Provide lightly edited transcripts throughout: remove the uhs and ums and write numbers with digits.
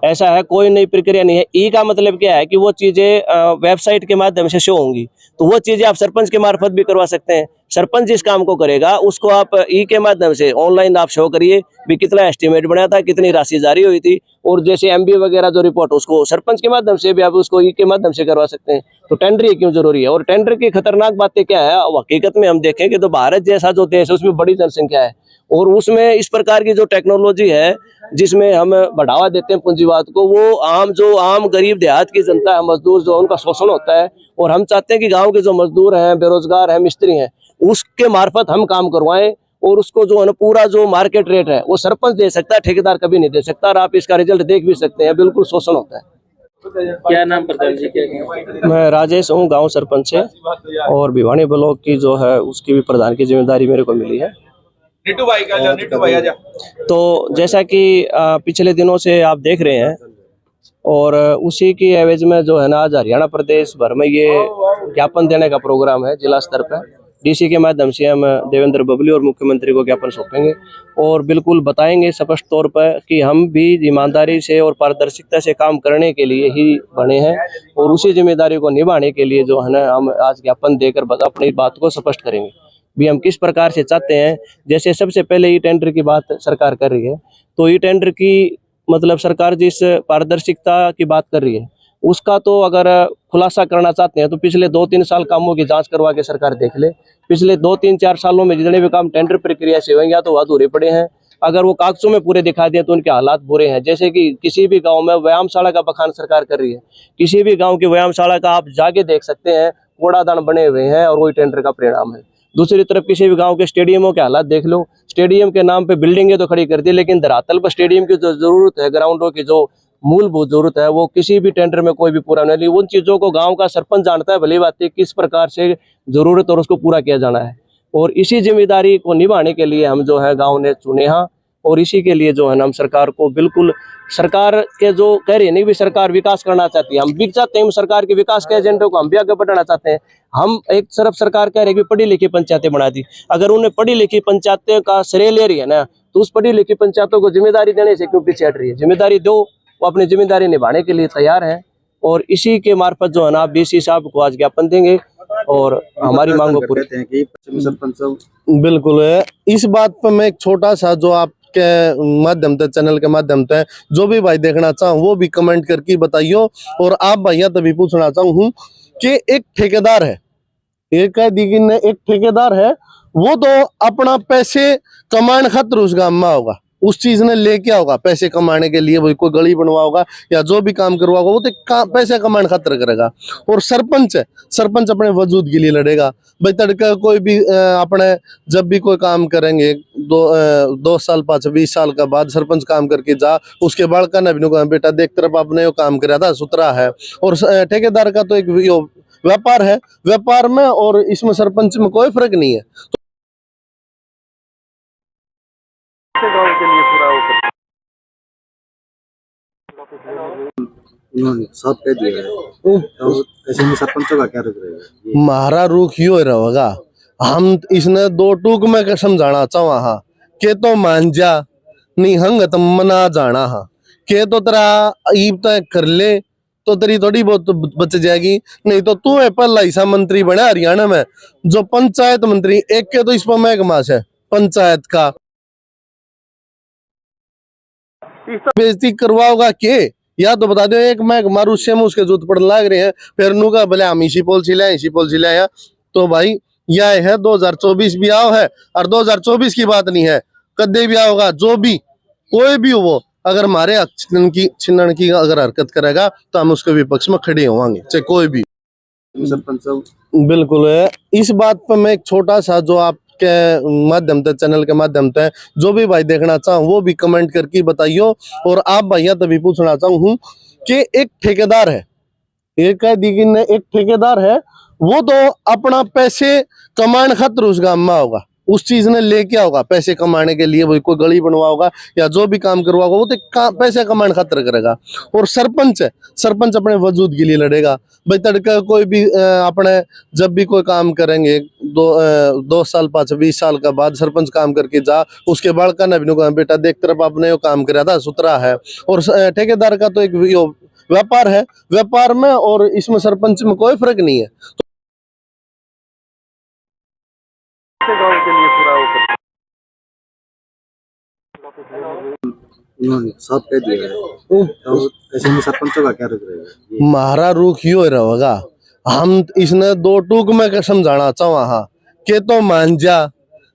ऐसा है, कोई नई प्रक्रिया नहीं है। ई का मतलब क्या है कि वो चीजें वेबसाइट के माध्यम से शो होंगी, तो वो चीजें आप सरपंच के मार्फत भी करवा सकते हैं। सरपंच जिस काम को करेगा उसको आप ई के माध्यम से ऑनलाइन आप शो करिए भी कितना एस्टीमेट बना था, कितनी राशि जारी हुई थी, और जैसे एमबी वगैरह जो रिपोर्ट उसको सरपंच के माध्यम से भी आप उसको ई के माध्यम से करवा सकते हैं। तो टेंडर ये क्यों जरूरी है? और टेंडर की खतरनाक बातें क्या है, हकीकत में हम देखें कि तो भारत जैसा जो देश है उसमें बड़ी जनसंख्या है, और उसमें इस प्रकार की जो टेक्नोलॉजी है जिसमें हम बढ़ावा देते हैं पूंजीवाद को, वो जो आम गरीब देहात की जनता है, मजदूर जो उनका शोषण होता है, और हम चाहते हैं कि गांव के जो मजदूर हैं, बेरोजगार हैं, मिस्त्री हैं, उसके मार्फत हम काम करवाएं, और उसको जो है ना पूरा जो मार्केट रेट है वो सरपंच दे सकता है, ठेकेदार कभी नहीं दे सकता। और आप इसका रिजल्ट देख भी सकते हैं, बिल्कुल शोषण होता है। क्या नाम प्रधान जी? क्या मैं राजेश हूँ, गाँव सरपंच है, और भिवानी ब्लॉक की जो है उसकी भी प्रधान की जिम्मेदारी मेरे को मिली है। नीटू भाई आजा। तो जैसा कि पिछले दिनों से आप देख रहे हैं, और उसी की एवज में जो है ना आज हरियाणा प्रदेश भर में ये ज्ञापन देने का प्रोग्राम है। जिला स्तर पर डीसी के माध्यम से हम देवेंद्र बबली और मुख्यमंत्री को ज्ञापन सौंपेंगे, और बिल्कुल बताएंगे स्पष्ट तौर पर कि हम भी ईमानदारी से और पारदर्शिता से काम करने के लिए ही बने हैं, और उसी जिम्मेदारी को निभाने के लिए जो है ना हम आज ज्ञापन देकर अपनी बात को स्पष्ट करेंगे भी हम किस प्रकार से चाहते हैं। जैसे सबसे पहले ई टेंडर की बात सरकार कर रही है, तो ई टेंडर की मतलब सरकार जिस पारदर्शिता की बात कर रही है उसका तो अगर खुलासा करना चाहते हैं तो पिछले 2-3 साल कामों की जांच करवा के सरकार देख ले। पिछले 2-3-4 सालों में जितने भी काम टेंडर प्रक्रिया से हुए या तो अधूरे पड़े हैं, अगर वो कागजों में पूरे दिखा दिए तो उनके हालात बुरे हैं। जैसे कि किसी भी गांव में व्यायामशाला का बखान सरकार कर रही है, किसी भी गांव की व्यायामशाला का आप जाके देख सकते हैं, कूड़ादान बने हुए हैं, और वही टेंडर का परिणाम है। दूसरी तरफ किसी भी गांव के स्टेडियमों के हालात देख लो, स्टेडियम के नाम पे बिल्डिंगें तो खड़ी कर दी, लेकिन धरातल पर स्टेडियम की जो जरूरत है, ग्राउंडों की जो मूलभूत जरूरत है, वो किसी भी टेंडर में कोई भी पूरा नहीं ली। उन चीजों को गांव का सरपंच जानता है भली बात है किस प्रकार से जरूरत और उसको पूरा किया जाना है, और इसी जिम्मेदारी को निभाने के लिए हम जो है गाँव ने चुने हैं, और इसी के लिए जो है ना हम सरकार को बिल्कुल सरकार के जो कह रही है नहीं भी सरकार विकास करना चाहती है, हम भी चाहते हैं सरकार के विकास के एजेंडे को हम भी आगे बढ़ाना चाहते हैं। हम एक तरफ सरकार कह रही है कि पढ़ी लिखी पंचायतें बना दी, अगर उन्हें पढ़ी लिखी पंचायतें का श्रेय ले रही है ना, तो उस पढ़ी लिखी पंचायतों को जिम्मेदारी देने से क्यों पीछे हट रही है? जिम्मेदारी दो, वो अपनी जिम्मेदारी निभाने के लिए तैयार है, और इसी के मार्फत जो है ना डीसी साहब को आज ज्ञापन देंगे और हमारी मांगों को पूरी कि सरपंच बिल्कुल है। इस बात पर मैं एक छोटा सा जो आपके माध्यम से, चैनल के माध्यम से जो भी भाई देखना चाहूँ वो भी कमेंट करके बताइयो, और आप भैया तभी पूछना चाहूँ कि एक ठेकेदार है, एक ठेकेदार है, वो तो अपना पैसे कमाने खातिर उस गांव में होगा, उस चीज ने लेके होगा पैसे कमाने के लिए, वही कोई गली बनवा होगा या जो भी काम करवा होगा वो तो पैसे कमाने खातिर करेगा। और सरपंच है, सरपंच अपने वजूद के लिए लड़ेगा भाई। तड़का कोई भी अपने जब भी कोई काम करेंगे 2 साल 5-20 साल का बाद सरपंच काम करके जा, उसके बालका ने भी बेटा देख तरफ आपने वो काम कराया था, सुतरा है। और ठेकेदार का तो एक व्यापार है, व्यापार में और इसमें सरपंच में कोई फर्क नहीं है। गाँव के लिए पूरा उन्होंने सब कह दिया है, तो ऐसे में सरपंचों का क्या रुख रहेगा? हमारा रुख यो रहेगा, हम इसने 2 टूक में समझाना चाहो हाँ के तो मान जा नहीं हंगत मना जाना हाँ के तो तेरा ईब तय कर ले तो तेरी थोड़ी बहुत बच जाएगी, नहीं तो तू है पहला ऐसा मंत्री बना हरियाणा में जो पंचायत मंत्री एक के तो इस पर महकमा है पंचायत का, बेइज्जती करवाओगा के? या तो बता दो एक मैं मारू से उसके जूत पड़ लग रहे हैं, फिर नू का भले हम इसी पॉलिसी लाया, तो भाई यह है 2024 भी आओ है, और 2024 की बात नहीं है, कदे भी आओगा, जो भी कोई भी हो वो अगर हमारे छिन्नन की अगर हरकत करेगा तो हम उसके विपक्ष में खड़े होंगे, चाहे कोई भी सरपंच। बिल्कुल है। इस बात पर मैं एक छोटा सा जो आप के माध्यम से, चैनल के माध्यम से जो भी भाई देखना चाहूँ वो भी कमेंट करके बताइयो, और आप भैया तभी पूछना चाहूँ कि एक ठेकेदार है, एक ठेकेदार है, वो तो अपना पैसे कमाने खातिर उस गांव में होगा, उस चीज ने लेके होगा पैसे कमाने के लिए, वही कोई गली बनवाओगा या जो भी काम करवाओगा वो तो पैसे कमाने खातिर करेगा। और सरपंच है, सरपंच अपने वजूद के लिए लड़ेगा भाई। तड़का कोई भी अपने जब भी कोई काम करेंगे 2 साल 20 साल का बाद सरपंच काम करके जा, उसके बालका ने भी कहा बेटा देख तरफ आपने वो काम कराया था सुथरा है। और ठेकेदार का तो एक व्यापार है, व्यापार में और इसमें सरपंच में कोई फर्क नहीं है। उन्होंने साफ कह दिया है, तो ऐसे में सरपंचों का क्या रुख रहेगा? हमारा रुख यो रहेगा, हम इसने 2 टूक में समझाना चाहवा हाँ के तो मान जा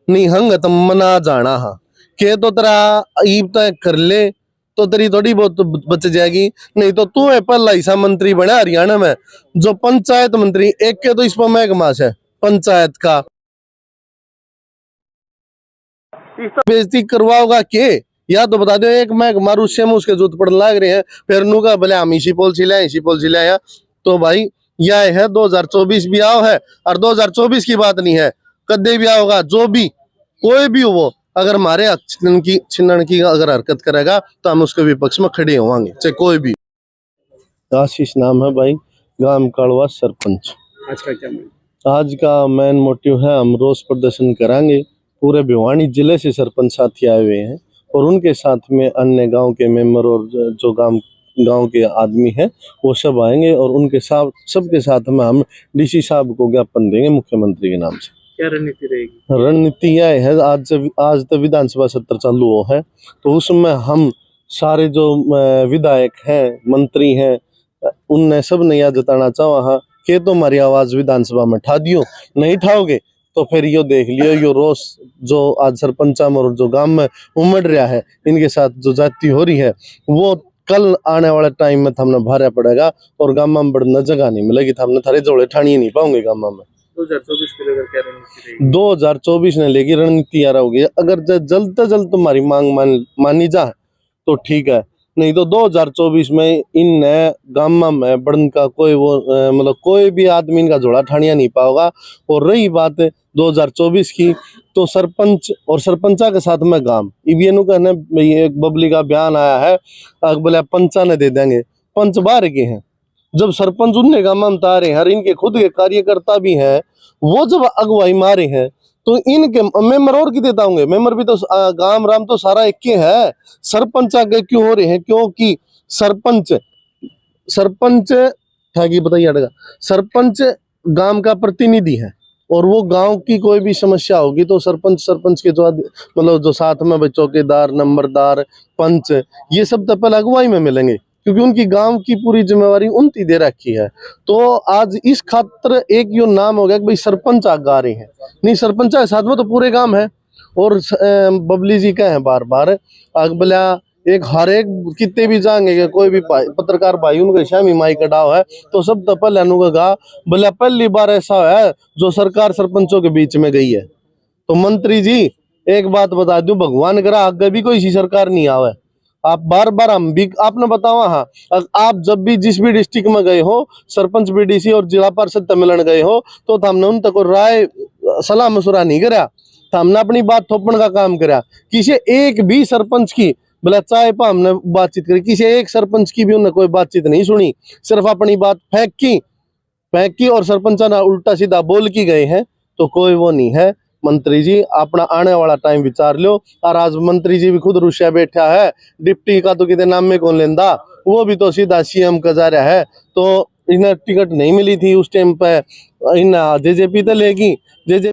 नहीं हंग तो मना जाना हाँ के तो तेरा ईब तय कर ले तो तेरी थोड़ी बहुत बच जाएगी, नहीं तो तू है पहला हिस्सा मंत्री बना हरियाणा में जो पंचायत मंत्री एक के तो इस पर महकमा है पंचायत का, बेइज्जती करवाओगा के या तो बता दो। एक मैं मारू से उसके जूत पड़ने लग रहे हैं, फिर नू का भले हम इसी पॉलिसी लाया तो भाई यह है 2024 भी आओ है और 2024 की बात नहीं है, कदे भी आओगा जो भी कोई भी हो वो अगर हमारे छिन्नन की अगर हरकत करेगा तो हम उसके विपक्ष में खड़े होंगे, चाहे कोई भी। आशीष नाम है भाई, गांव कालवा सरपंच। आज का क्या आज का मेन मोटिव है हम रोष प्रदर्शन कराएंगे, पूरे भिवानी जिले से सरपंच साथी आए हुए हैं और उनके साथ में अन्य गांव के मेंबर और जो गांव के आदमी हैं वो सब आएंगे और उनके साथ सबके साथ में हम डीसी साहब को ज्ञापन देंगे मुख्यमंत्री के नाम से। क्या रणनीति रहेगी? रणनीति यह है, आज तो विधानसभा सत्र चालू हो है तो उसमें हम सारे जो विधायक हैं मंत्री हैं उनने सब ने यह जताना चाहा कि तो हमारी आवाज विधानसभा में ठा दियो, नहीं ठाओगे तो फिर यो देख लियो यो रोष जो आज सरपंचा में और जो गांव में उमड़ रहा है इनके साथ जो जाति हो रही है वो कल आने वाले टाइम में हमने भारा पड़ेगा और गांव में बढ़ना जगह नहीं मिलेगी, हमने थारे जोड़े ठानी नहीं पाओगे गांव में। 2024 को लेकर क्या रणनीति रहेगी? 2024 ने लेगी रणनीति यार होगी, अगर जल्द से जल्द तुम्हारी मांग मानी जाए तो ठीक है, नहीं तो 2024 में इन गांव में बढ़न का कोई वो मतलब कोई भी आदमी इनका जोड़ा ठानिया नहीं पाओगा। और रही बात 2024 की तो सरपंच और सरपंचा के साथ में गांव ईवीएन कहने एक बबली का बयान आया है बोले पंचा ने दे देंगे, पंच बाहर के हैं जब सरपंच उनने गांव में आ रहे हैं और इनके खुद के कार्यकर्ता भी हैं वो जब अगुवाई मारे हैं तो इनके मेंबर और की देता होंगे, मेंबर भी तो गांव राम तो सारा एक के है, सरपंच आगे क्यों हो रहे हैं? क्योंकि सरपंच ठागी बताइए सरपंच गांव का प्रतिनिधि है और वो गांव की कोई भी समस्या होगी तो सरपंच के जो मतलब जो साथ में चौकीदार नंबरदार पंच ये सब तो पहले अगुवाई में मिलेंगे क्योंकि उनकी गांव की पूरी जिम्मेवारी उनकी दे रखी है। तो आज इस खातर एक यो नाम हो गया कि भाई सरपंच आगे आ रहे हैं, नहीं सरपंच है साथ में तो पूरे गांव है। और बबली जी का है बार बार अगबला एक हर एक कितने भी जाएंगे कोई भी पत्रकार भाई उनके शामी माई कटाव है तो सब तो पहले अनुगा बोले पहली बार ऐसा है जो सरकार सरपंचों के बीच में गई है। तो मंत्री जी एक बात बता दूं, भगवान करा आगे भी कोई सी सरकार नहीं आवे, आप बार बार हम भी आपने बतावा हाँ आप जब भी जिस भी डिस्ट्रिक्ट में गए हो सरपंच बीडीसी और जिला परिषद सम्मेलन गए हो तो हमने उन तक राय सलाह मशुरा नहीं करा, हमने अपनी बात थोपने का काम करा। किसी एक भी सरपंच की बोला चाहे पा हमने बातचीत करी, किसी एक सरपंच की भी उन्होंने कोई बातचीत नहीं सुनी, सिर्फ अपनी बात फेंक की और सरपंचा ना उल्टा सीधा बोल की गए हैं। तो कोई वो नहीं है मंत्री जी, अपना आने वाला टाइम विचार लो। और आज मंत्री जी भी खुद रुशिया बैठा है, डिप्टी का तो कितने नाम में कौन लेंदा, वो भी तो सीधा सीएम का जा रहा है। तो इन्हें टिकट नहीं मिली थी उस टाइम पे, इन जेजेपी तो लेगी